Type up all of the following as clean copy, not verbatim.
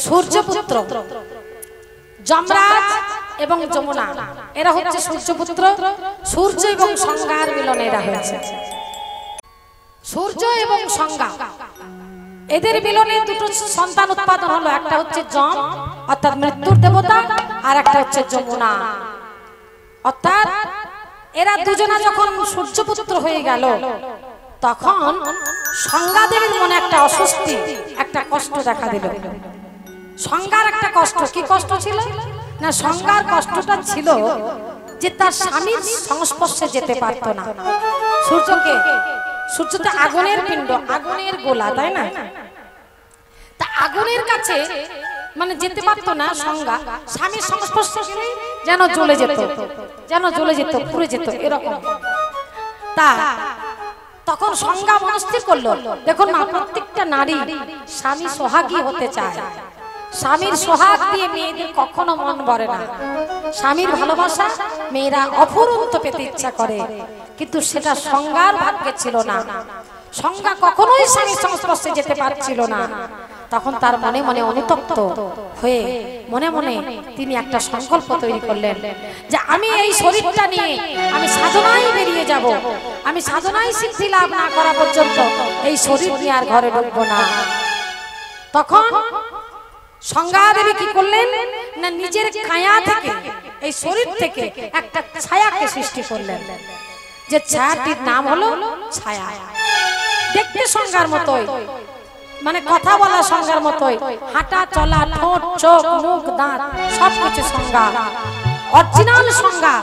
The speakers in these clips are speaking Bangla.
সূর্যপুত্র যমরাজ এবং যমুনা এরা হচ্ছে সূর্যপুত্র। সূর্য এবং সংজ্ঞার মিলনে এরা হয়েছে। সূর্য এবং সংজ্ঞা এদের মিলনে দুটো সন্তান উৎপাদন হলো। একটা হচ্ছে যম অর্থাৎ মৃত্যুর দেবতা, আর একটা হচ্ছে যমুনা। অর্থাৎ এরা দুজনা যখন সূর্যপুত্র হয়ে গেল, তখন সংজ্ঞা দেবীর মনে একটা অস্বস্তি, একটা কষ্ট দেখা দিল। সংজ্ঞার একটা কষ্ট, কি কষ্ট ছিল না, সংজ্ঞার কষ্টটা ছিল যে তার স্বামীর সংস্পর্শে যেতে পারত না। সূর্যকে, সূর্য তো আগুনের পিণ্ড, আগুনের গোলা, তাই না? তা আগুনের কাছে মানে যেতে পারতো না সংজ্ঞা। স্বামীর সংস্পর্শে গেলেই যেন জ্বলে যেত, যেন জ্বলে যেত, পুড়ে যেত, এরকম। তা তখন সংজ্ঞা মনস্থির করলো, দেখুন মা, প্রত্যেকটা নারী স্বামী সোহাগী হতে চায়। স্বামীর সোহাগ দিয়ে মেয়েদের কখনো মন ভরে না। স্বামীর ভালোবাসা মেয়েরা অফুরন্ত পেতে ইচ্ছা করে, কিন্তু সেটা সংজ্ঞার ভাগ্যে ছিল না। সংজ্ঞা কখনোই স্বামীর সংস্পর্শে যেতে পারছিল না। তখন তার মনে মনে অনুতপ্ত হয়ে মনে মনে তিনি একটা সংকল্প তৈরি করলেন যে আমি এই শরীরটা নিয়ে আমি সাধনায় বেরিয়ে যাব। আমি সাধনায় সিদ্ধি লাভ না করা পর্যন্ত এই শরীর নিয়ে আর ঘরে ঢুকবো না। তখন সংজ্ঞা দেবী কি করলেন না, নিজের কায়া থেকে, এই শরীর থেকে একটা ছায়াকে সৃষ্টি করলেন, যে ছায়াটির নাম হলো ছায়া। দেখতে সংজ্ঞার মতোই, মানে কথা বলা সংজ্ঞার মতোই, হাঁটা চলা, ঠোঁট, চোখ, মুখ, দাঁত সবকিছু সংজ্ঞা, অরিজিনাল সংজ্ঞা,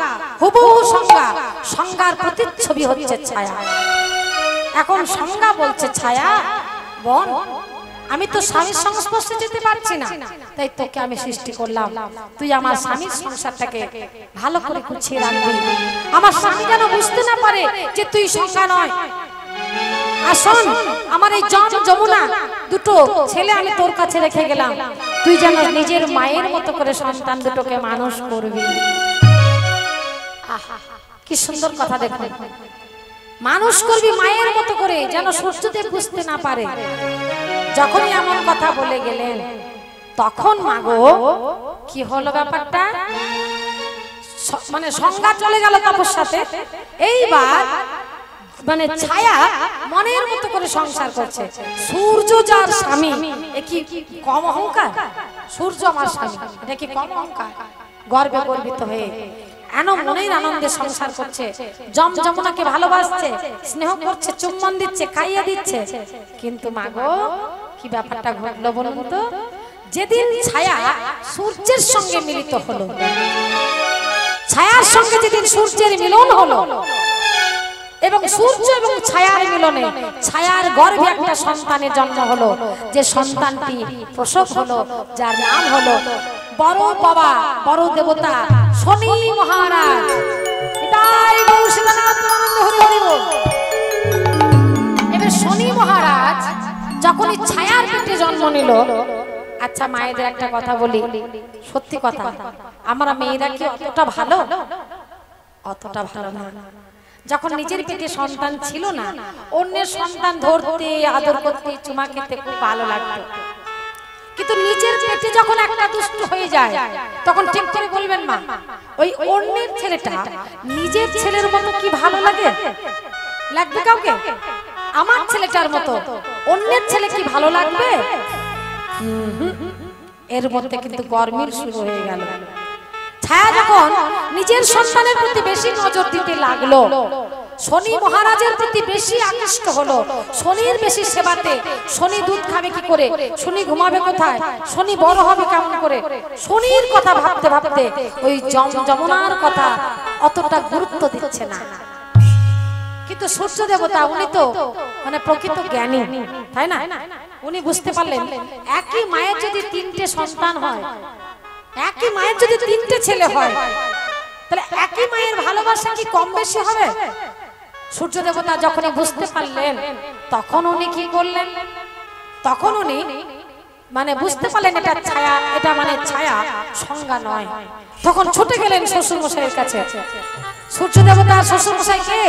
হুবহু সংজ্ঞা। সংজ্ঞার প্রতিচ্ছবি হচ্ছে ছায়া। এখন সংজ্ঞা বলছে, ছায়া বোন, আমি তো স্বামীর সংস্পর্শে যেতে পারছি না, তাই তোকে আমি সৃষ্টি করলাম। তুই আমার স্বামীর সংসারটাকে ভালো করে গুছিয়ে রাখবি। আমার স্বামী যেন বুঝতে না পারে যে তুই সংজ্ঞা নয়। আর শোন, আমার এই যম যমুনা দুটো ছেলে আমি তোর কাছে রেখে গেলাম, তুই যেন নিজের মায়ের মতো করে সন্তান দুটোকে মানুষ করবি। কি সুন্দর কথা, দেখুন, মানুষ করবি মায়ের মতো করে, যেন সূর্যদেব বুঝতে না পারে। যখনই এমন কথা বলে গেলেন, তখন মাগো কি হলো ব্যাপারটা, মানে সংজ্ঞা চলে গেল তপস্যাতে। এইবার মানে ছায়া মনের মতো করে সংসার করছে। সূর্য যার স্বামী, এ কি কম অহংকার? সূর্য আমার স্বামী, এটা কি কম অহংকার? গর্বে গর্বিত হয়ে মনের আনন্দে সংসার করছে। যম যমুনাকে ভালোবাসছে, স্নেহ করছে, চুম্বন দিচ্ছে, খাইয়ে দিচ্ছে। কিন্তু মাগো কি ব্যাপারটা ঘটলো বলুন তো? যেদিন ছায়া সূর্যের সঙ্গে মিলিত হলো, ছায়ার সঙ্গে যেদিন সূর্যের মিলন হলো, এবং সূর্য এবং ছায়ার মিলনে ছায়ার গর্ভে একটা সন্তানের জন্ম হলো, যে সন্তানটি প্রসব হলো, যার নাম হলো বড় বাবা, বড় দেবতা শনি মহারাজ। এবার শনি মহারাজ যখনই ছায়ার পেটে জন্ম নিল, আচ্ছা মায়েদের একটা কথা বলি, সত্যি কথা, আমরা মেয়েরা কি অতটা ভালো? অতটা ভালো না। যখন নিজের পেটে সন্তান ছিল না, অন্যের সন্তান ধরতে, আদর করতে, চুমা খেতে খুব ভালো লাগতো। কিন্তু নিজের পেটে যখন একটা দুষ্ট হয়ে যায়, তখন ঠিক করে বলবেন মা, ওই অন্যের ছেলেটা নিজের ছেলের মতো কি ভালো লাগে? লাগবে কাউকে? আমার ছেলেটার মতো অন্যের ছেলে কি ভালো লাগবে? এর মধ্যে কিন্তু গরমিল শুরু হয়ে গেল। ছায়া যখন নিজের সন্তানের প্রতি বেশি নজর দিতে লাগলো, শনি মহারাজের প্রতি বেশি আকৃষ্ট হলো, শনির বেশি সেবাতে। শনি দুধ খাবে কি করে, শনি ঘুমাবে কোথায়, শনি বড় হবে কেমন করে, শনির কথা ভাবতে ভাবতে ওই যমুনার কথা অতটা গুরুত্ব দিচ্ছে না। কিন্তু সূর্য দেবতা উনি তো মানে প্রকৃত জ্ঞানী, তাই না? উনি বুঝতে পারলেন একই মায়ের যদি তিনটে সন্তান হয়, একই মায়ের যদি তিনটে ছেলে হয়, তাহলে একই মায়ের ভালোবাসা কি কম বেশি হবে? সূর্য দেবতা যখনই বুঝতে পারলেন, তখন উনি কি করলেন, তখন উনি মানে বুঝতে পারলেন এটা ছায়া, এটা মানে ছায়া সংজ্ঞা নয়। তখন ছুটে গেলেন শ্বশুর মশাইয়ের কাছে। সূর্য দেবতা শ্বশুর মশাই কে?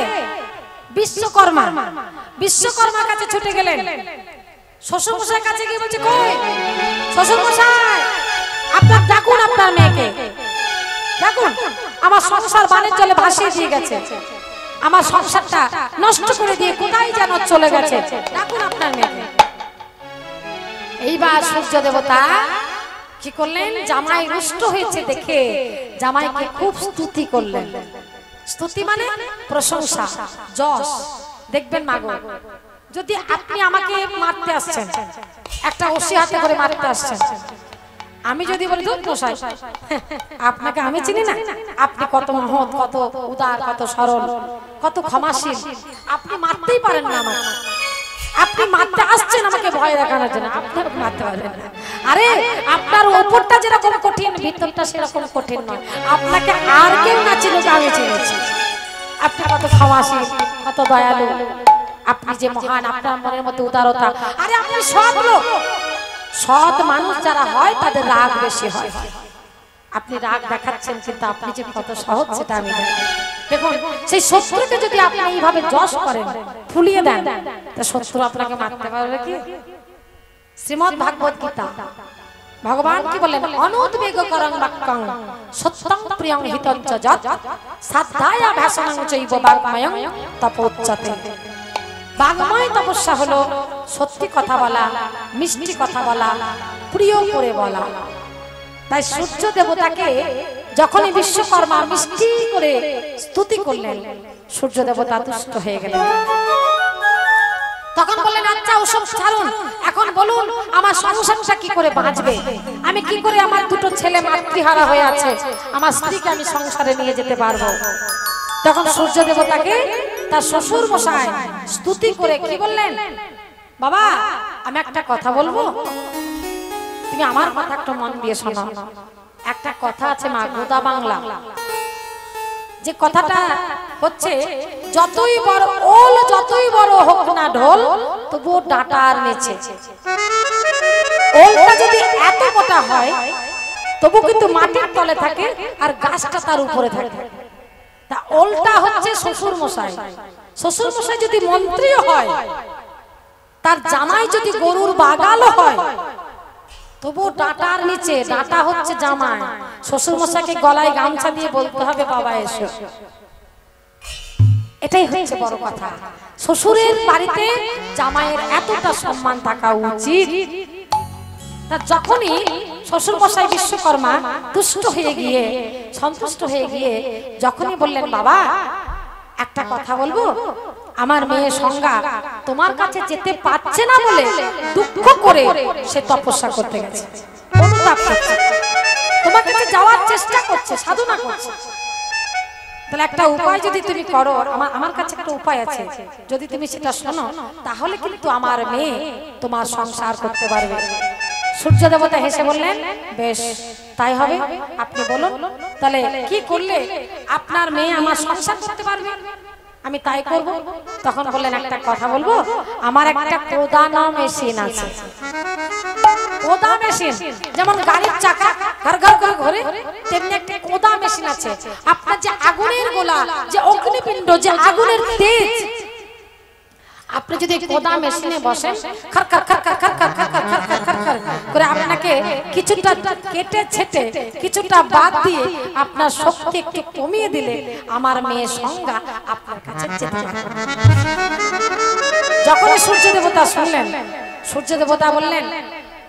বিশ্বকর্মা। বিশ্বকর্মার কাছে ছুটে গেলেন। শ্বশুর মশাইয়ের কাছে গিয়ে বলছে, কই শ্বশুর মশাই, আপনার ডাকুন আপনার মেয়েকে, ডাকুন। আমার সংসার বানের জলে ভাসিয়ে দিয়ে গেছে, আমার সংসারটা নষ্ট করে দিয়ে কোথায় যেন চলে গেছে, ডাকুন আপনার মেয়েকে। এইবার সূর্য দেবতা কি করলেন, জামাই রুষ্ট হয়েছে দেখে জামাইকে খুব স্তুতি করলেন। স্তুতি মানে প্রশংসা, যশ। দেখবেন মাগো, যদি আপনি আমাকে মারতে আসছেন, একটা ওসি হাতে করে মারতে আসছেন, আমি যদি বলি ধুর মশাই আপনাকে আমি চিনি না, আপনি কত মহৎ, কত উদার, কত সরল, কত ক্ষমাশীল, আপনি মারতেই পারেন না আমাকে। আপনি মারতে আসছেন আমাকে ভয় দেখানোর জন্য, আপনি আমাকে মারতে পারবেন না। আরে আপনার উপরটা যেরকম কঠিন, ভিতরটা সেরকম কঠিন নয়। আপনাকে আর কেউ না চিনুক, আমি চিনেছি। আপনি কত ক্ষমাশীল, কত দয়ালু, আপনি যে মহান, আপনার মনের মধ্যে উদারতা। আরে আপনি সৎ লোক। সৎ মানুষ যারা হয় তাদের রাগ বেশি হয়। আপনি রাগ দেখাচ্ছেন, কিন্তু আপনি যে কত সহজ সেটা আমি জানি। দেখুন, সেই শত্রুকে যদি আপনি এইভাবে যশ করেন, ফুলিয়ে দেন, তা শত্রু আপনাকে মারতে পারবে কি? শ্রীমদ্ ভাগবত গীতা ভগবান কি বলেন, অনুদ্বেগ করং বাক্যং সত্যং প্রিয়ং হিতং চ যৎ সাধ্যায়া ভাষণং চৈব বাগ্ময়ং তপোচ্যতে। বাগ্ময় তপস্যা হলো সত্যি কথা বলা, মিষ্টি কথা বলা, প্রিয় করে বলা। তাই সূর্য দেবতাকে যখনই বিশ্বকর্মা মিষ্টি করে স্তুতি করলেন, সূর্য দেবতা তুষ্ট হয়ে গেলেন। তখন বললেন, আচ্ছা ওসব ছাড়ুন, এখন বলুন আমার সংসারটা কি করে বাঁচবে, আমি কি করে আমার দুটো ছেলে মাতৃহারা হয়ে আছে, আমার স্ত্রীকে আমি সংসারে নিয়ে যেতে পারবো। তখন সূর্য দেবতাকে তার শ্বশুর মশাই স্তুতি করে কি বললেন, বাবা আমি একটা কথা বলবো, তুমি আমার কথা একটু মন দিয়ে শোনো। একটা কথা আছে মা, গোদা বাংলা, যে কথাটা হচ্ছে, যতই বড় ওল, যতই বড় হোক না ঢোল, তবুও ডাঁটার নিচে। ওলটা যদি এত মোটা হয় তবু কিন্তু মাটির তলে থাকে, আর গাছটা তার উপরে থাকে। তা ওলটা হচ্ছে শ্বশুর মশাই। শ্বশুর মশাই যদি মন্ত্রীও হয়, তার জামাই যদি গরুর বাগালও হয়, তবু ডাঁটার নিচে। ডাঁটা হচ্ছে জামাই। শ্বশুর মশাইকে গলায় গামছা দিয়ে বলতে হবে, বাবা এসো। এটাই হচ্ছে বড় কথা। শ্বশুরের বাড়িতে জামাইয়ের এতটা সম্মান থাকা উচিত। তা যখনই শ্বশুর মশাই বিশ্বকর্মা তুষ্ট হয়ে গিয়ে, সন্তুষ্ট হয়ে গিয়ে যখনই বললেন, বাবা একটা কথা বলবো, আমার মেয়ে সংজ্ঞা তোমার কাছে যেতে পারছে না বলে দুঃখ করে সে তপস্যা করতে গেছে, অনুতাপ করছে, তোমার কাছে যাওয়ার চেষ্টা করছে, সাধনা করছে। তাহলে একটা উপায় যদি তুমি করো, আমার কাছে একটা উপায় আছে, যদি তুমি সেটা শোনো, তাহলে কিন্তু আমার মেয়ে তোমার সংসার করতে পারবে। সূর্য দেবতা হেসে বললেন, বেশ তাই হবে, আপনি বলুন তাহলে কি করলে আপনার মেয়ে আমার সংসার করতে পারবে, আমি তাই করব। তখন বললেন, একটা কথা বলবো, আমার একটা কোদানো মেশিন আছে। কোদা মেশিন যেমন গাড়ির চাকা ঘর ঘর করে ঘোরে, তেমনি একটা কোদা মেশিন আছে। আপনার যে আগুনের গোলা, যে অগ্নিপিণ্ড, যে আগুনের তেজ, আপনি যদি কোদা মেশিনে বসেন, খর খর খর খর খর খর খর খর খর খর খর করে আপনাকে কিছুটা কেটে ছেটে কিছুটা বাদ দিয়ে আপনার শক্তি একটু কমিয়ে দিলে আমার মেয়ে সংজ্ঞা আপনার কাছে যেতে পারবে। যখন সূর্য দেবতা শুনলেন, সূর্য দেবতা বললেন,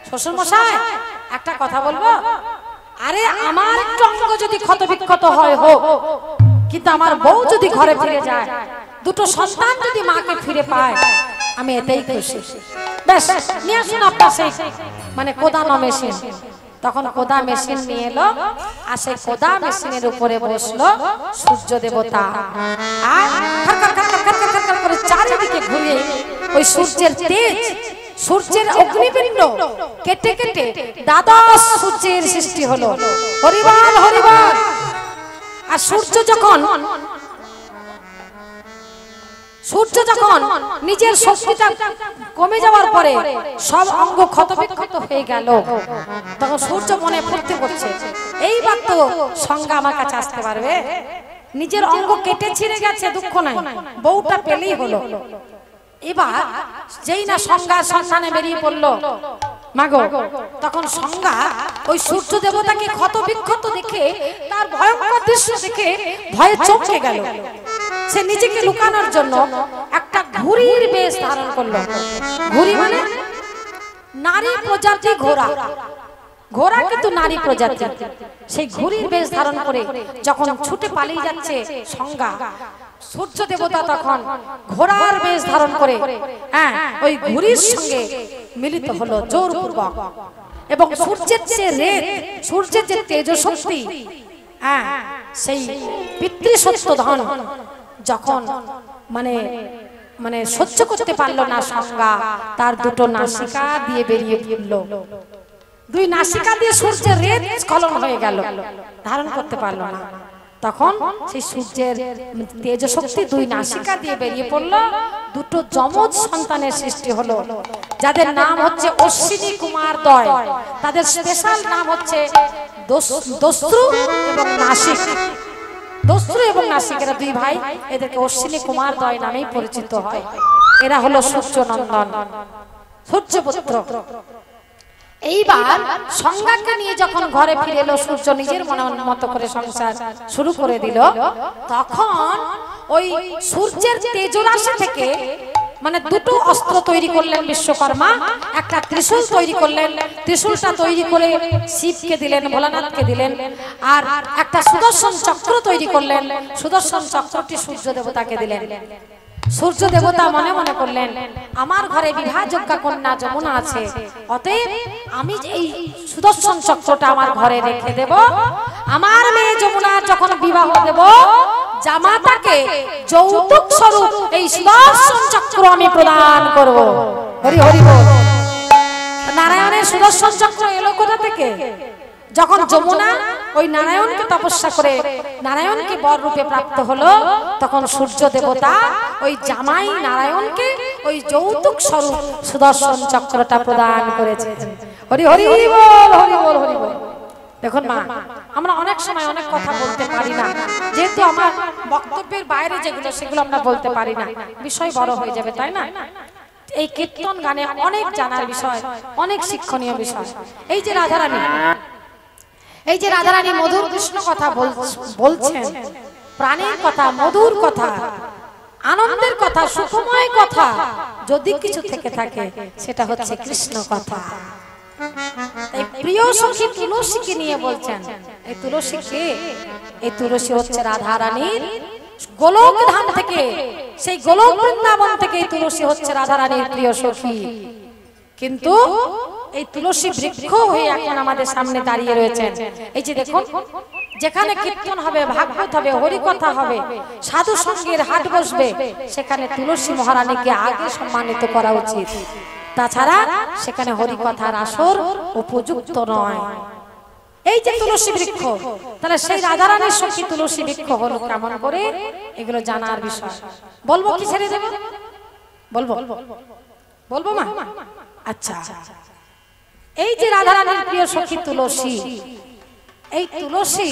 শ্বশুর মশাই একটা কথা বলবো, আরে আমার অঙ্গ যদি ক্ষত বিক্ষত হয় হোক, কিন্তু আমার বউ যদি ঘরে ফিরে যায়, দুটো সন্তান যদি মাকে ফিরে পায়, আমি এতেই খুশি। বেশ নিয়ে আসুন আপনার সেই মানে কোদানো মেশিন। তখন কোদা মেশিন নিয়ে এলো, আর সেই কোদা মেশিনের উপরে বসলো সূর্য দেবতা, আর করে চারিদিকে ঘুরিয়ে ওই সূর্যের তেজ, সূর্যের অগ্নিপিণ্ড কেটে কেটে দ্বাদশ সূর্যের সৃষ্টি হলো। হরিবল হরিবল। আর সূর্য যখন নিজের শক্তিটা কমে যাওয়ার পরে সব অঙ্গ ক্ষতবিক্ষত হয়ে গেল, তখন সূর্য মনে ফুর্তি করছে, এইবার তো সংজ্ঞা আমার কাছে আসতে পারবে। নিজের অঙ্গ কেটে ছিঁড়ে গেছে, দুঃখ নাই, বউটা পেলেই হলো। এবার যেই না সংজ্ঞার সন্ধানে বেরিয়ে পড়লো, মাগো তখন সংজ্ঞা ওই সূর্য দেবতাকে ক্ষত বিক্ষত দেখে তার ভয়ঙ্কর দৃশ্য দেখে ভয়ে চমকে গেল। সে নিজেকে লুকানোর জন্য একটা ঘুড়ির বেশ ধারণ করলো। ঘুড়ি মানে নারী প্রজাতি ঘোড়া, ঘোড়া কিন্তু নারী প্রজাতি। সেই ঘুড়ির বেশ ধারণ করে যখন ছুটে পালিয়ে যাচ্ছে সংজ্ঞা, সূর্য দেবতা তখন ঘোড়ার বেশ ধারণ করে ওই ঘুড়ির সঙ্গে মিলিত হলো জোরপূর্বক। এবং সূর্যের যে রেত, সূর্যের যে তেজশক্তি, সেই পিতৃসত্য ধন যখন মানে মানে সহ্য করতে পারলো না সংজ্ঞা, তার দুটো নাসিকা দিয়ে বেরিয়ে পড়লো। দুই নাসিকা দিয়ে সূর্যের রেত স্খলন হয়ে গেল, ধারণ করতে পারলো না। তখন সেই সূর্যের তেজশক্তি দুই নাসিকা দিয়ে বেরিয়ে পড়লো। দুটো যমজ সন্তানের সৃষ্টি হলো, যাদের নাম হচ্ছে অশ্বিনী কুমার দয়। তাদের স্পেশাল নাম হচ্ছে দস্যু এবং নাসিক। দস্যু এবং নাসিক এরা দুই ভাই, এদেরকে অশ্বিনী কুমার দয় নামেই পরিচিত হয়। এরা হলো সূর্যনন্দন, সূর্যপুত্র। এইবার সংজ্ঞাকে নিয়ে যখন ঘরে ফিরে এলো, সূর্য নিজের মনের মতো করে সংসার শুরু করে দিল। তখন ওই সূর্যের তেজরাশি থেকে মানে দুটো অস্ত্র তৈরি করলেন বিশ্বকর্মা। একটা ত্রিশূল তৈরি করলেন, ত্রিশূলটা তৈরি করে শিবকে দিলেন, ভোলানাথকে দিলেন। আর একটা সুদর্শন চক্র তৈরি করলেন, সুদর্শন চক্রটি সূর্য দেবতাকে দিলেন। সূর্য দেবতা মনে মনে করলেন, আমার ঘরে বিবাহযোগ্যা কন্যা যমুনা আছে, অতএব আমি এই সুদর্শন চক্রটা আমার ঘরে রেখে দেব। আমার মেয়ে যমুনা যখন বিবাহ দেব, জামাতাকে যৌতুক স্বরূপ এই সুদর্শন চক্র আমি প্রদান করব। হরি হরি বল। নারায়ণের সুদর্শন চক্র এলো কোথা থেকে? যখন যমুনা ওই নারায়ণকে তপস্যা করে নারায়ণকে বর রূপে প্রাপ্ত হলো, তখন সূর্য দেবতা ওই জামাই নারায়ণকে ওই যৌতুক স্বরূপ সুদর্শন চক্রটা প্রদান করেছে। হরি হরি বল, হরি বল, হরি বল। দেখুন মা, আমরা অনেক সময় অনেক কথা বলতে পারি না, যেহেতু আমার বক্তব্যের বাইরে যেগুলো সেগুলো আমরা বলতে পারি না, বিষয় বড় হয়ে যাবে, তাই না? এই কীর্তন গানে অনেক জানার বিষয়, অনেক শিক্ষণীয় বিষয়। এই যে রাধারানী, এই যে রাধারানী মধুর কৃষ্ণ কথা বলছেন, প্রাণের কথা, মধুর কথা, আনন্দের কথা, সুখময় কথা যদি কিছু থেকে থাকে সেটা হচ্ছে কৃষ্ণ কথা। এই প্রিয় সখী তুলসীকে নিয়ে বলছেন। এই তুলসী কে? এই তুলসী হচ্ছে রাধারানীর গোলক ধাম থেকে, সেই গোলক বৃন্দাবন থেকে এই তুলসী হচ্ছে রাধারানীর প্রিয় সখী। কিন্তু এই তুলসী বৃক্ষ হয়ে এখন আমাদের সামনে দাঁড়িয়ে রয়েছেন। এই যে দেখুন, যেখানে কীর্তন হবে, ভাগবত হবে, হরিকথা হবে, সাধু সঙ্গের হাট বসবে, সেখানে তুলসী মহারানীকে আগে সম্মানিত করা উচিত। তাছাড়া সেখানে হরিকথার আসর উপযুক্ত নয়। এই যে তুলসী বৃক্ষ, তাহলে সেই রাধারানীর সখী তুলসী বৃক্ষ হলো কেমন করে, এগুলো জানার বিষয়। বলবো কি ছেড়ে দেব? বলবো, বলবো মা? আচ্ছা, এই যে রাধারানীর প্রিয় সখী তুলসী, এই তুলসী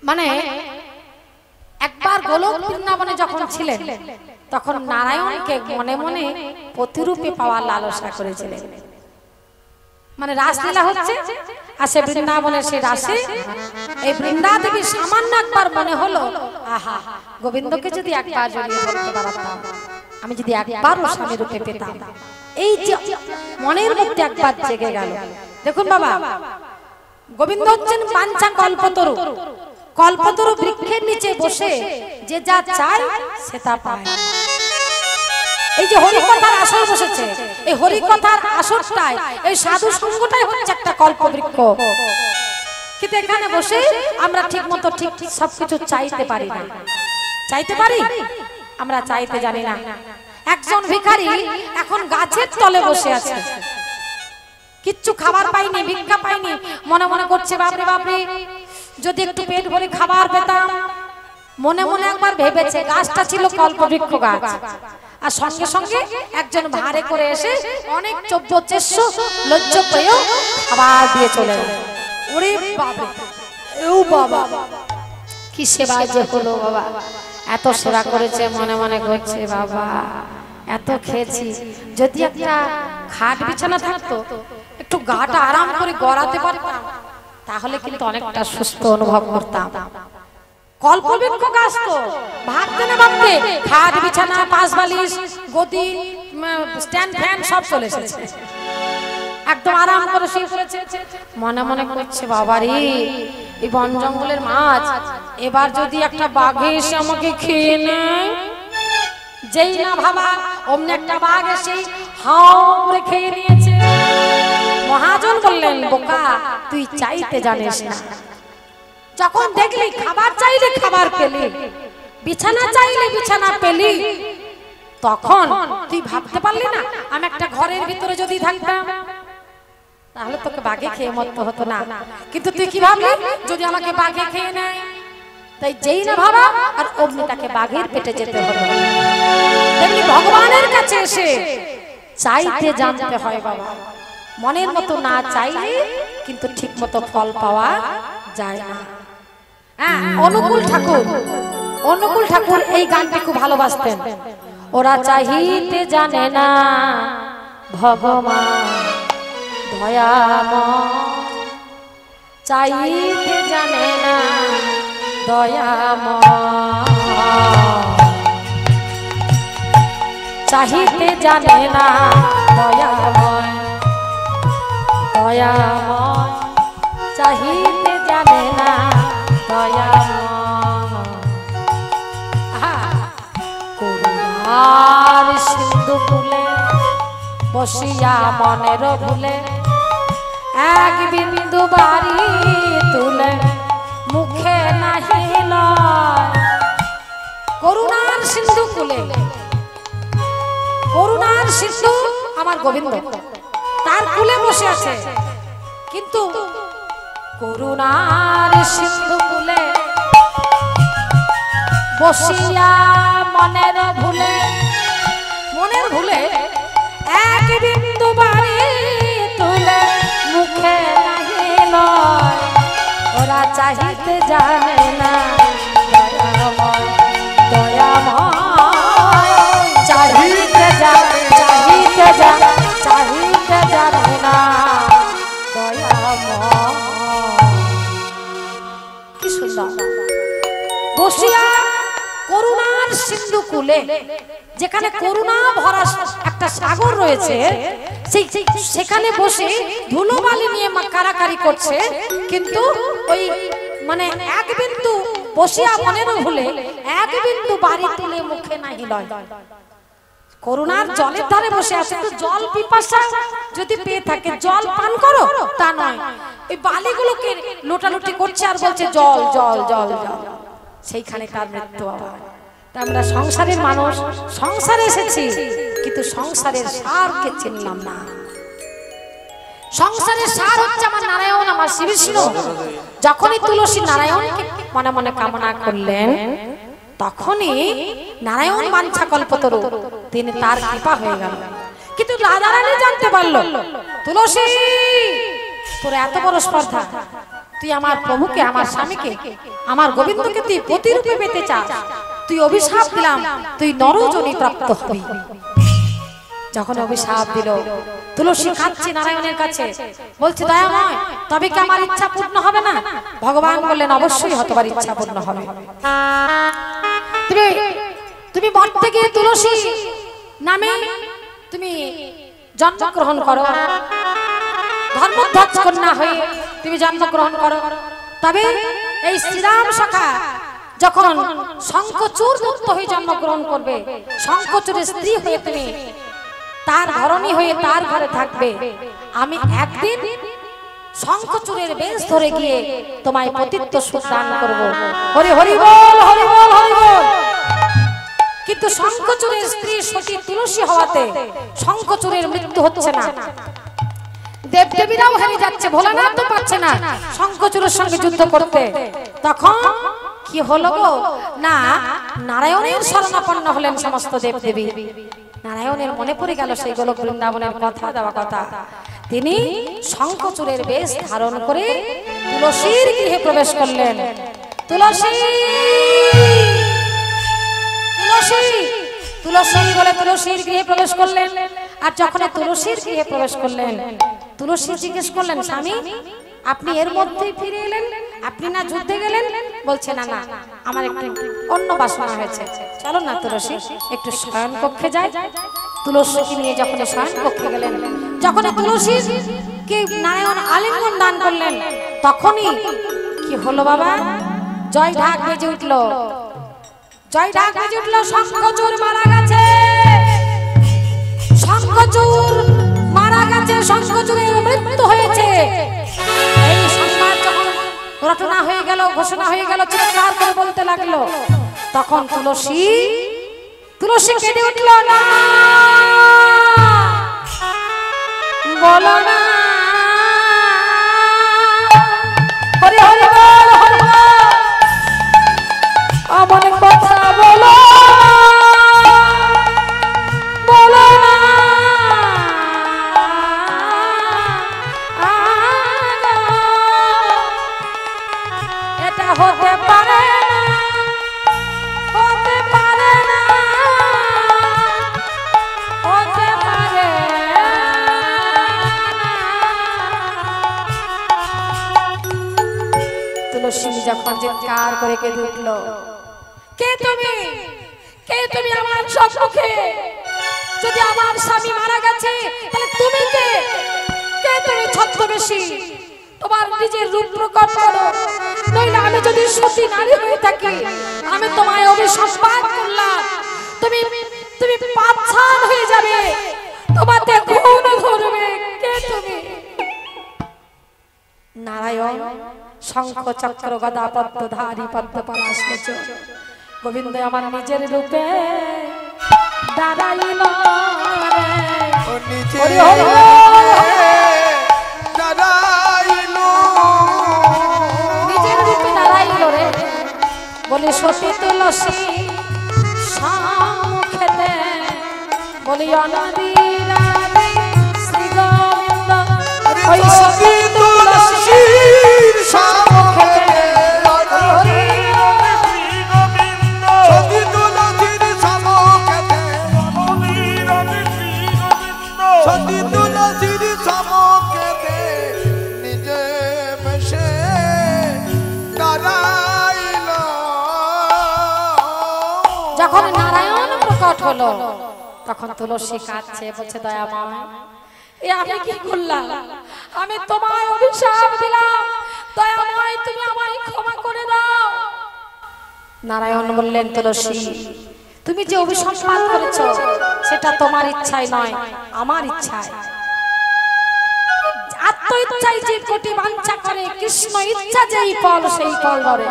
মানে একবার গোলক বৃন্দাবনে যখন ছিলেন, তখন নারায়ণকে মনে মনে প্রতিরূপে পাওয়ার লালসা করেছিলেন। মানে রাসলীলা হচ্ছে, আসে বৃন্দাবনের সেই রাসে, এই বৃন্দা দেবী সামান্য একবার মনে হলো, আহা, গোবিন্দকে যদি একবার জড়িয়ে ধরতে পারতাম, আমি যদি একবারও স্বামী রূপে পেতাম। এই যে মনের মধ্যে একবার জেগে গেল। দেখুন বাবা, গোবিন্দ হচ্ছেন পাঞ্চা কল্পতরু। কল্পতরু বৃক্ষের নিচে বসে যে যা চায় সে তা পায়। এই যে হরিকথার আসর বসেছে, এই হরিকথার আসরটাই, এই সাধু সঙ্গটাই হচ্ছে একটা কল্পবৃক্ষ। কিন্তু এখানে বসে আমরা ঠিক মতো ঠিক সবকিছু চাইতে পারি না। চাইতে পারি? আমরা চাইতে জানি না। একজন ভিখারি এখন গাছের তলে বসে আছে, কিচ্ছু খাবার পাইনি, ভিক্ষা পাইনি, মনে মনে করছে, বাপরে বাপরে, যদি একটু পেট ভরে খাবার পেতাম। মনে মনে একবার ভেবেছে, গাছটা ছিল কল্পবৃক্ষ গাছ, আর সঙ্গে সঙ্গে একজন ভারে করে এসে অনেক চব্য চেষ্য লজ্জ পেয়েও খাবার দিয়ে চলে গেল। ওরে বাবা, ও বাবা, কি সেবা যে হলো বাবা, এত সেবা করেছে, মনে মনে করছে বাবা এত খেয়েছি, যদি একটা খাট বিছানা থাকতো একটু গাটা আরাম করে গড়াতে পারতাম তাহলে কিন্তু অনেকটা সুস্থ অনুভব করতাম। কল্পবৃক্ষ গাছ তো ভাবতে না ভাবতে খাট বিছানা পাশ বালিশ গদি স্ট্যান্ড ফ্যান সব চলে এসেছে, একদম আরাম করে শুয়ে পড়েছে। মনে মনে করছে বাবারে এই বন জঙ্গলের মাছ, এবার যদি একটা বাঘে এসে আমাকে খেয়ে নেয়। যেই না ভাবা অমনি একটা বাঘ এসে হাও করে খেয়ে নিয়েছে। মহাজন বললেন, বোকা তুই চাইতে জানিস না, যখন দেখলি খাবার চাইলে খাবার পেলি, বিছানা চাইলে বিছানা পেলি, তখন তুই ভাবতে পারলি না আমি একটা ঘরের ভিতরে যদি থাকতাম তাহলে তোকে বাঘে খেয়ে মরতে হতো না। কিন্তু তুই কি ভাবলি যদি আমাকে বাঘে খেয়ে নেয়, তাই যেই না ভাবা আর অমনি তাকে বাঘের পেটে যেতে হলো। তেমনি ভগবানের কাছে এসে চাইতে জানতে হয় বাবা, মনের মতো না চাইলে কিন্তু ঠিক মতো ফল পাওয়া যায় না। হ্যাঁ, অনুকূল ঠাকুর এই গানটি খুব ভালোবাসতেন। ওরা চাইতে জানে না ভগবান দয়াময়, চাইতে জানে না দয়াময়, চাইতে জানে না দয়াময়, দয়াময় চাইতে জানে না দয়াময়। করুণার সিন্ধু কূলে বসিয়া মনের ভুলে এক বিন্দু বাড়ি তুলে মুখে নাহি লয়। করুণার সিন্ধু কূলে, করুণার সিন্ধু আমার গোবিন্দ তার কূলে বসে আছে, কিন্তু করুণার সিন্ধু কূলে বসিয়া মনের ভুলে, মনের ভুলে এক বিন্দু বাড়ি তুলে মুখে নাহি লয়। ওরা চাহিতে জানে না দয়াময়, দয়াময় চাহিতে জানে, চাহিতে জানে, চাহিতে জানে না দয়াময়। কি সুন্দর বসিয়া করুণার সিন্ধু কূলে, যেখানে করুণা ভরা একটা সাগর রয়েছে, সেখানে বসে ধুলোবালি নিয়ে কারাকারি করছে, কিন্তু ওই মানে এক বিন্দু বসিয়া মনের ভুলে এক বিন্দু বাড়ি তুলে মুখে নাহি লয়। করুণার জলের ধারে বসে আছে, তো জল পিপাসা যদি পেয়ে থাকে জল পান করো, তা নয়, এই বালিগুলোকে লোটালুটি করছে আর বলছে জল জল জল জল, সেইখানে তার মৃত্যু হবে। আমরা সংসারের মানুষ, সংসারে এসেছি কিন্তু সংসারের সারকে চিনলাম না। সংসারের সার হচ্ছে আমার নারায়ণ, আমার শ্রী বিষ্ণু। যখনই তুলসী নারায়ণকে মনে মনে কামনা করলেন, তখনই নারায়ণ বাঞ্ছা কল্পতরু, তিনি তার কৃপা হয়ে গেল। কিন্তু রাধারানী জানতে পারল, তুলসী তোর এত বড় স্পর্ধা, তুই আমার প্রভুকে, আমার স্বামীকে, আমার গোবিন্দকে তুই পতিরূপে পেতে চাস, তুই অভিশাপ দিলাম তুই নরজনী প্রাপ্ত হবি। যখন অভিশাপ দিল, তুলসী কাঁদছে নারায়ণের কাছে, বলছে দয়াময় তবে কি আমার ইচ্ছা পূর্ণ হবে না? ভগবান বললেন অবশ্যই হতবার ইচ্ছা পূর্ণ হবে। তুমি মরতে গিয়ে তুলসী নামে তুমি জন্মগ্রহণ করো, ধর্মধ্বজ কন্যা হয়ে তুমি জন্মগ্রহণ করো, তবে এই শ্রীরাম সখা যখন শঙ্খচূড় মুক্ত হয়ে জন্মগ্রহণ করবে, শঙ্খচূড়ের স্ত্রী হয়ে তুমি তার ধরনী হয়ে তার ঘরে থাকবে, আমি একদিন শঙ্খচূড়ের বেশ ধরে গিয়ে তোমায় পতিত্ব সুখ দান করবো। হরি হরি বল, হরি বল, হরি বল। কিন্তু শঙ্খচূড়ের স্ত্রী সতী তুলসী হওয়াতে শঙ্খচূড়ের মৃত্যু হচ্ছে না, দেবদেবীরাও হেরে যাচ্ছে, ভোলানাথ তো পাচ্ছে না শঙ্খচূড়ের সঙ্গে যুদ্ধ করতে। তখন কি হলো গো না, নারায়ণের শরণাপন্ন হলেন সমস্ত দেবদেবী। নারায়ণের মনে পড়ে গেল সেই গোলক বৃন্দাবনের কথা দেওয়া কথা, তিনি শঙ্খচূড়ের বেশ ধারণ করে তুলসীর গৃহে প্রবেশ করলেন। তুলসী, তুলসী তুলসী বলে তুলসীর গৃহে প্রবেশ করলেন। আর যখন তুলসীর গৃহে প্রবেশ করলেন, তুলসী জিজ্ঞেস করলেন, স্বামী আপনি এর মধ্যেই ফিরে এলেন, আপনি না যুদ্ধে গেলেন? বলছে না না, আমার একটু অন্য বাসনা হয়েছে, চলো না তুলসী একটু শয়ন কক্ষে যাই। তুলসীকে নিয়ে যখন শয়ন কক্ষে গেলেন, যখন তুলসী কে নারায়ণ আলিঙ্গন দান করলেন, তখনই কি হলো বাবা? জয় ঢাক বেজে উঠলো, জয় ঢাক বেজে উঠলো, শঙ্খচূড় মারা গেছে, শঙ্খচূড় মারা গেছে, শঙ্খচূড়ের মৃত্যু হয়েছে। এই সংবাদ যখন রটনা হয়ে গেল, ঘোষণা হয়ে গেল, চিৎকার করে বলতে লাগলো, তখন তুলসী কেঁদে উঠল, না বলো না, হরি হরি বল, হরি বল, আমার কথা বলো, বলো না, এটা হতে পারে না, হতে পারে না, হতে পারে না। তুলসী যখন চিৎকার করে কেঁদে উঠল, কে তুমি, কে তুমি আমার সম্মুখে? যদি আমার স্বামী মারা গেছে তাহলে তুমি কে? কে তুমি ছদ্মবেশী? তোমার নিজের রূপ প্রকট করো, নইলে আমি যদি সতী নারী হয়ে থাকি, আমি তোমায় অভিসম্পাদ করলাম, তুমি তুমি পাপছান হয়ে যাবে, তোমাতে খুন ধরবে। কে তুমি? নারায়ণ শঙ্খ চক্র গদা পদ্মধারী পদ্মপলাশলোচন গোবিন্দ আমার নিজের রূপে দাঁড়াইল নিজের রূপে দাঁড়াইল রে, বলি সতী তুলসী সম্মুখেতে, বলি অনাদি রাধে শ্রী গোবিন্দ, ওই সতী তুলসীর সম্মুখেতে, যখন নারায়ণ প্রকট হলো, তখন তুলসী কাঁদছে, বলছে দয়াময় এ আমি কি করলাম? আমি তোমায় অভিশাপ দিলাম, দয়াময় তুমি আমায় ক্ষমা করে দাও। নারায়ণ বললেন, তুলসী তুমি যে অভিসম্পাদ করেছো সেটা তোমার ইচ্ছায় নয়, আমার ইচ্ছায়। আত্ম ইচ্ছায় যে কোটি বাঞ্ছা করে, কৃষ্ণ ইচ্ছা যেই ফল সেই ফল ধরে।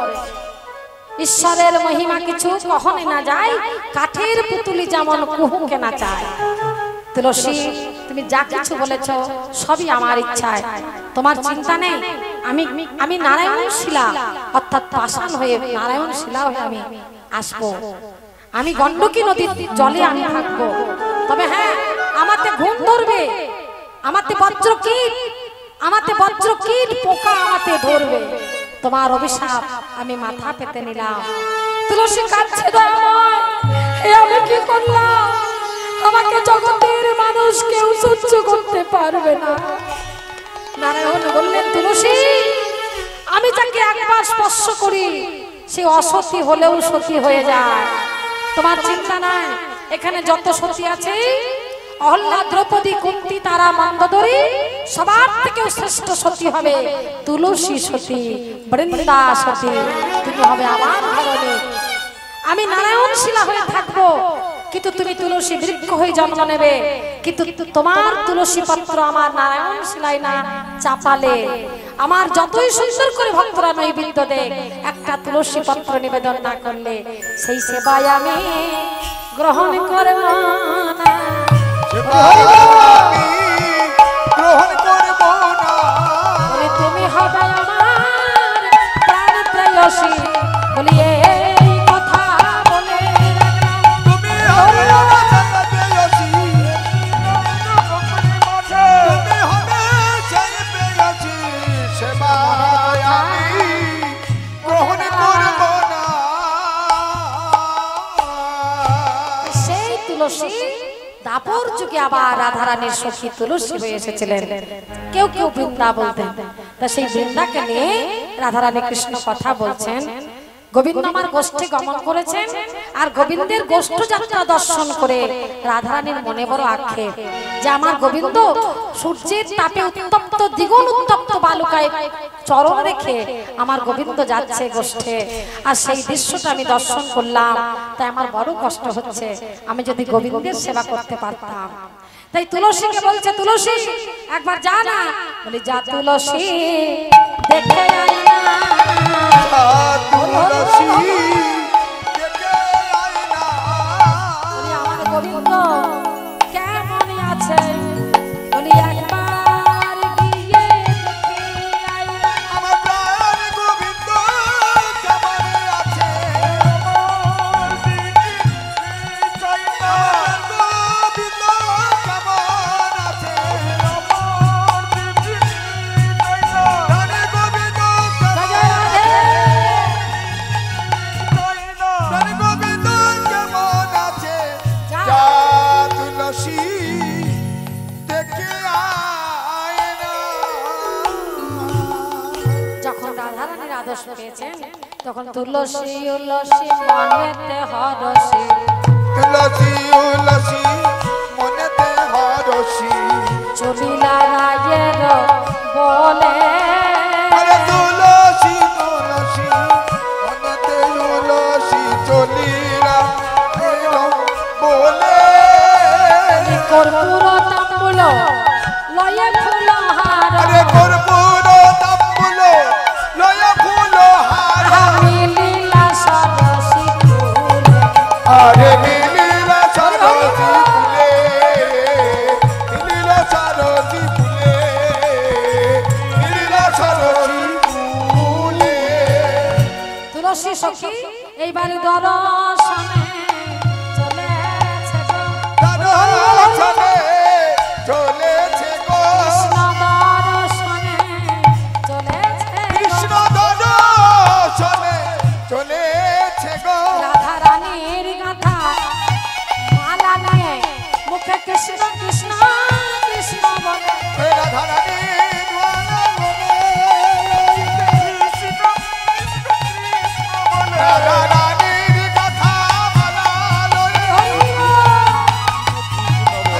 ঈশ্বরের মহিমা কিছু কখনো না যায়, কাঠের পুতুলি যেমন কুহুকে না চায়। তুলসী তুমি যা কিছু বলেছো সবই আমার ইচ্ছায়, তোমার চিন্তা নেই। আমি নারায়ণ শিলা অর্থাৎ পাষাণ হয়ে, নারায়ণ শিলা হয়ে আমি আসবো, আমি গণ্ডকী নদীর জলে আমি থাকবো। তবে হ্যাঁ, আমাতে ঘুম ধরবে, আমাতে বজ্রকীট পোকা আমাতে ধরবে। তোমার অভিশাপ আমি মাথা পেতে নিলাম। তুলসী কাঁদছে, দয়াময় এ আমি কি করলাম? আমাকে জগতের মানুষ কেউ সহ্য করতে পারবে না। নারায়ণ বললেন, তুলসী আমি যাকে একবার স্পর্শ করি সে অসতী হলেও সতী হয়ে যায়, তোমার চিন্তা নাই। এখানে যত সতী আছে, অহল্যা, দ্রৌপদী, কুন্তি, তারা, মন্দোদরী, সবার থেকে শ্রেষ্ঠ সতী হবে তুলসী সতী, বৃন্দা সতী। তুমি হবে আমার ধরনে, আমি নারায়ণ শিলা হয়ে থাকবো, কিন্তু তুমি তুলসী বৃক্ষ হয়ে জন্ম নেবে। কিন্তু তোমার তুলসী পত্র আমার নারায়ণ শিলায় না চাপালে, আমার যতই সুন্দর করে ভক্তরা নৈবেদ্য দেয়, একটা তুলসী পত্র নিবেদন না করলে সেই সেবায় আমি গ্রহণ করব না। তুমি হবে আমার প্রাণ প্রেয়সী, বলি এই কথা বলে তুমি হবে আমার প্রেয়সী, তুমি হবে সেই প্রেয়সী, সেবায় আমি গ্রহণ করব না। সেই তুলসী দাপর যুগে আবার রাধারানীর সখী তুলসী হয়ে এসেছিলেন। কেউ কেউ বৃন্দা বলতেন। তা সেই বৃন্দাকে নিয়ে রাধারানী কৃষ্ণ কথা বলছেন। গোবিন্দ আমার গোষ্ঠে গমন করেছেন, আর গোবিন্দের গোষ্ঠ যাত্রা দর্শন করে রাধারানীর মনে বড় আক্ষেপ যে আমার গোবিন্দ সূর্যের তাপে উত্তপ্ত দ্বিগুণ উত্তপ্ত বালুকায় চরণ রেখে আমার গোবিন্দ যাচ্ছে গোষ্ঠে, আর সেই দৃশ্যটা আমি দর্শন করলাম, তাই আমার বড় কষ্ট হচ্ছে। আমি যদি গোবিন্দের সেবা করতে পারতাম। তাই তুলসীকে বলছে, তুলসী একবার যা না। বলি যা তুলসী দেখে আই না, তুলসী দেখে আই না। বলি আমার গোবিন্দ কেমন আছে, বলি একবার গিয়ে দেখে আই না। আমার প্রাণ গোবিন্দ কেমন আছে, চাই না। গোবিন্দ কেমন আছে, রানী গোবিন্দ জয় রাধে। রানী গোবিন্দ কেমন আছে, যা। যা তুলসী দেখে আয় না। যখন রাধারানীর আদর্শ পেয়েছেন তখন তুলসী উলসী মনেতে হরসী, তুলসী উলসী মনেতে হরসী, চলিলা রায়ের বলে। আরে তুলসী তুলসী মনেতে উলসী চলিরা এরম বলে। কর্পূর তাম্বুল লয়ে ফুল হার, আরে কর্পূর তাম্বুল লয়ে ফুল হার, আমি লীলা সরসী ফুল। আরে মিলিলা সরস্বতী ফুলে, মিলিলা সরস্বতী ফুলে, মিলিলা সরস্বতী ফুলে। তুলসী সখী এইবার দর্শনে চলেছে গো, দর্শনে চলেছে গো, কৃষ্ণ দর্শনে চলেছে গো। কৃষ্ণ দর্শনে চলেছে গো। রাধারানীর গাথা মালা নিয়ে মুখে কৃষ্ণ কৃষ্ণ কৃষ্ণ বলে। রাধারানী দ্বারা বলে, কৃষ্ণ কৃষ্ণ বলে। রাধারানীর কথা বলা লয়ে,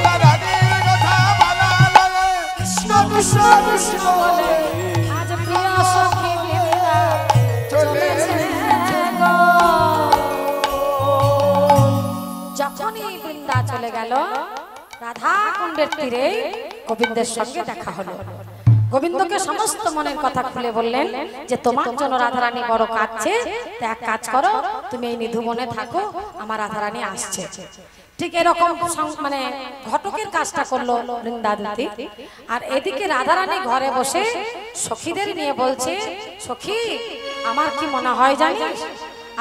রাধারানীর কথা বলা লয়ে, কৃষ্ণ কৃষ্ণ কৃষ্ণ বলে আজ প্রিয় সখী বৃন্দা চলেছে গো। যখনই বৃন্দা চলে গেল, রাধা কুণ্ডের তীরে গোবিন্দের সঙ্গে দেখা হলো। গোবিন্দকে সমস্ত মনের কথা খুলে বললেন যে তোমার জন্য রাধারানী বড় কাঁদছে, তা এক কাজ করো, তুমি এই নিধুবনে থাকো, আমার রাধারানী আসছে। ঠিক এরকম মানে ঘটকের কাজটা করলো বৃন্দাবতী। আর এদিকে রাধারানী ঘরে বসে সখীদের নিয়ে বলছে, সখী আমার কি মনে হয় জানিস,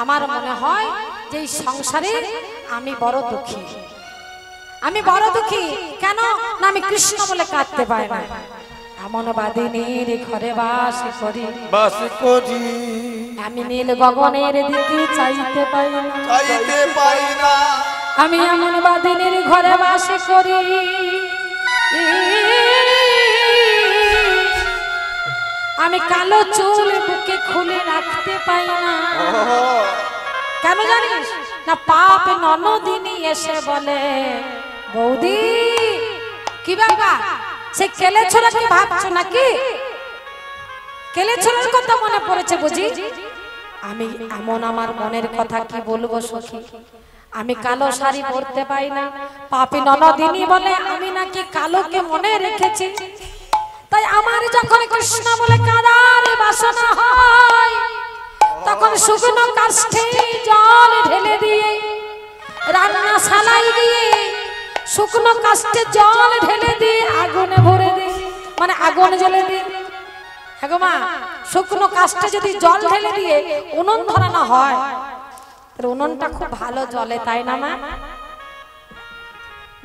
আমার মনে হয় যে এই সংসারে আমি বড় দুঃখী, আমি বড় দুঃখী। কেন না, আমি কৃষ্ণ বলে কাঁদতে পাই না। এমন বাদিনীর ঘরে বাস করি, বাস করি আমি নীল গগনের দিকে চাইতে পাই না। চাইতে পাই না। আমি এমন বাদিনীর ঘরে বাস করি, আমি কালো চুল বুকে খুলে রাখতে পাই না। কেন জানিস না, পাপ ননদিনী এসে বলে, বৌদি কি বাবা সে কেলে ছোড়া কি ভাবছো নাকি? কেলে ছোড়ার কথা মনে পড়েছে বুঝি? আমি এমন আমার মনের কথা কি বলবো সখী, আমি কালো শাড়ি পরতে পাই না। পাপী ননদিনী বলে আমি নাকি কালোকে মনে রেখেছি। তাই আমার যখন কৃষ্ণ বলে কাদার বাসনা হয়, তখন শুকনো কাষ্ঠে জল ঢেলে দিয়ে, রান্নাশালায় গিয়ে শুকনো কাষ্ঠে জল ঢেলে দিয়ে আগুনে ভরে দিই, মানে আগুন জ্বেলে দিই। হ্যাঁ গো মা, শুকনো কাষ্ঠে যদি জল ঢেলে দিয়ে উনুন ধরানো হয়, উনুনটা খুব ভালো জ্বলে, তাই না মা?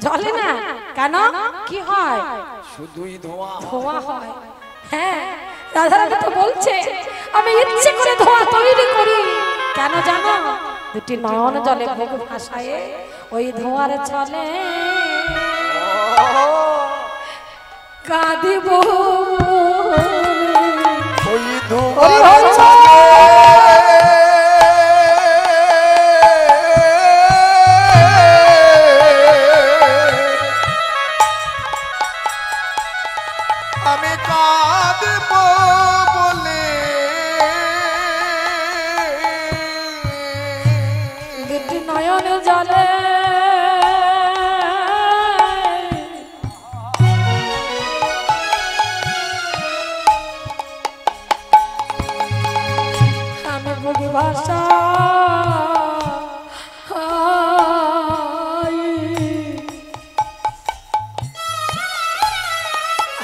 জ্বলে না কেন? কি হয়? শুধুই ধোঁয়া ধোঁয়া হয়। হ্যাঁ, রাধারানী তো বলছে আমি ইচ্ছে করে ধোঁয়া তৈরি করি। কেন জানো? দুটি নয়ন জলে বুক ভাসায় ওই ধোঁয়ার ছলে কাঁদিব ওই ধোঁয়ার ছলে আমি কাঁদব বলে দুটি নয়ন জলে আমি বুক ভাষা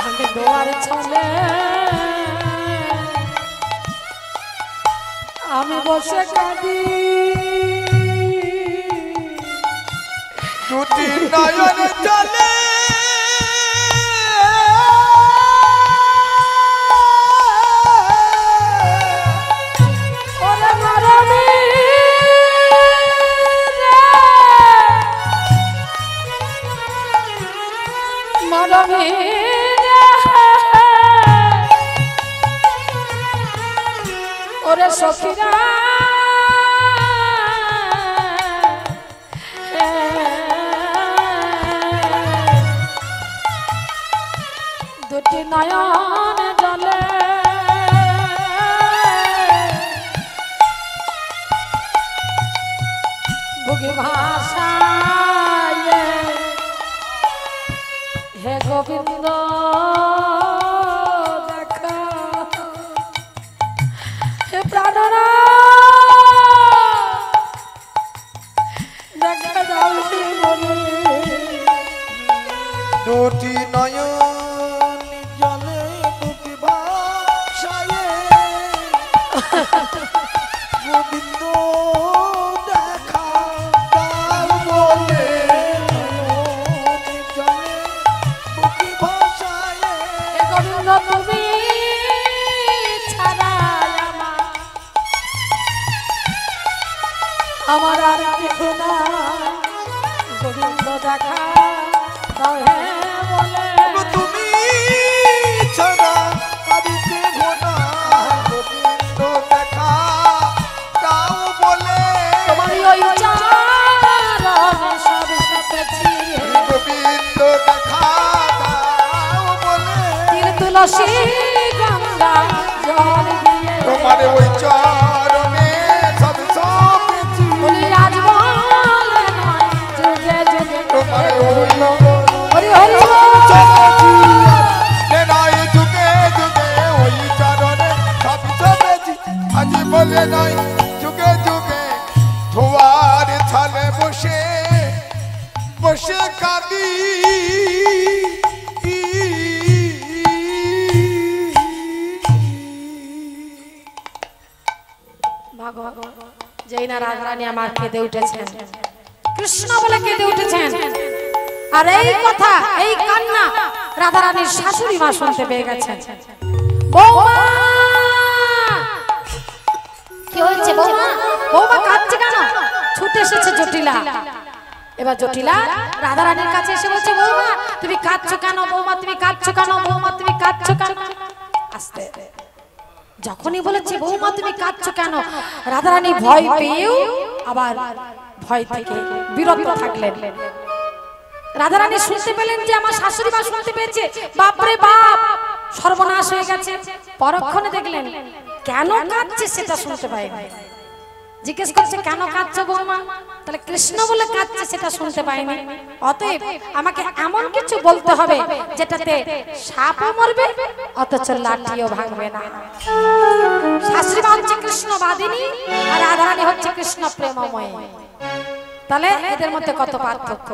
আমি দোয়ার ছলে আমি বসে কাঁদি দুটি নয়ন জলে ওরে মরণী মরণী ওরে সখীরা দুটি নয়ন জলে বুকে ভাষায় হে গোবিন্দ দেখা হে প্রাণরা দেখা দাও বলে দুটি নয়ন জলে বুক ভাসায় গোবিন্দ দেখা দাও বলে জলে বুক ভাসায় হে গোবিন্দ তুমি ছাড়া আমার আর কিছু না গোবিন্দ দেখা দাও হে বলে তুমি ছাড়া আর কেহ না গোবিন্দ দেখা দাও বলে তোমারই ওই চরণে সব সপেছি গোবিন্দ দেখা দাও বলে তীর তুলসী গঙ্গা জল দিয়ে তোমার ওই চরণে সব সপেছি বলি আজ বলে নয় যুগে যুগে তোমার ওই হরি হরি সপেছি নয় যুগে যুগে ওই চরণে সব সপেছি আজ বলে নয় যুগে যুগে ধোয়ার ছালে বসে বসে কাঁদি যেই না রাধারানী আমার কেঁদে উঠেছেন কৃষ্ণ বলে কেঁদে উঠেছেন আর এই কথা এই কান্না রাধারানীর শাশুড়ি মা শুনতে পেয়ে গেছেন বৌমা কি হয়েছে বৌমা বৌমা কাঁদছে কেন ছুটে এসেছে জটিলা এবার জটিলা রাধারানীর কাছে এসে বলছে বৌমা তুমি কাঁদছো কেন বৌমা তুমি কাঁদছো কেন বৌমা তুমি কাঁদছো কেন আস্তে যখনই বলেছে বৌমা তুমি কাঁদছো কেন রাধারানী ভয় পেয়েও আবার ভয় থেকে বিরত থাকলেন রাধারানী শুনতে পেলেন যে আমার শাশুড়ি মা শুনতে পেয়েছে বাপরে বাপ সর্বনাশ হয়ে গেছে পরক্ষণে দেখলেন কেন কাঁদছে সেটা শুনতে পায়নি জিজ্ঞেস করছে কেন কাঁদছো বৌমা তাহলে কৃষ্ণ বলে কাঁদছে সেটা শুনতে পাইনি অতএব আমাকে এমন কিছু বলতে হবে যেটাতে সাপও মরবে অথচ লাঠিও ভাঙবে না শাশুড়ি মা হচ্ছে কৃষ্ণ বাদিনী আর রাধারানী হচ্ছে কৃষ্ণ প্রেমময়ী তাহলে এদের মধ্যে কত পার্থক্য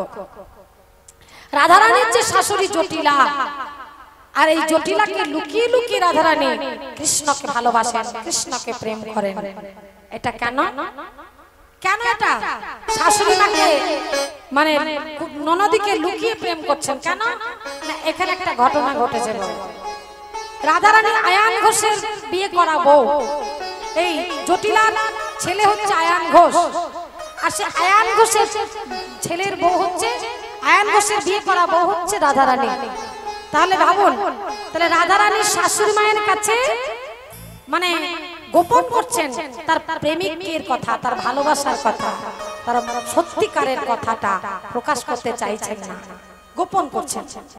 রাধারানীর যে শাশুড়ি জটিলা আর এই জটিলাকে লুকিয়ে লুকিয়ে রাধারানী কৃষ্ণকে ভালোবাসেন কৃষ্ণকে প্রেম করেন এটা কেন কেন এটা শাশুড়ি মাকে মানে ননদীকে লুকিয়ে প্রেম করছেন কেন না এখানে একটা ঘটনা ঘটেছে রাধারানী আয়ান ঘোষের বিয়ে করা বউ এই জটিলার ছেলে হচ্ছে আয়ান ঘোষ আর সে আয়ান ঘোষের ছেলের বউ হচ্ছে, আয়ান ঘোষের বিয়ে করা বউ হচ্ছে রাধারানী। তাহলে ভাবুন, তাহলে রাধারানীর শাশুড়ি মায়ের কাছে মানে গোপন করছেন তার প্রেমিকের কথা, তার ভালোবাসার কথা, তার সত্যিকারের কথাটা প্রকাশ করতে চাইছেন না, গোপন করছেন।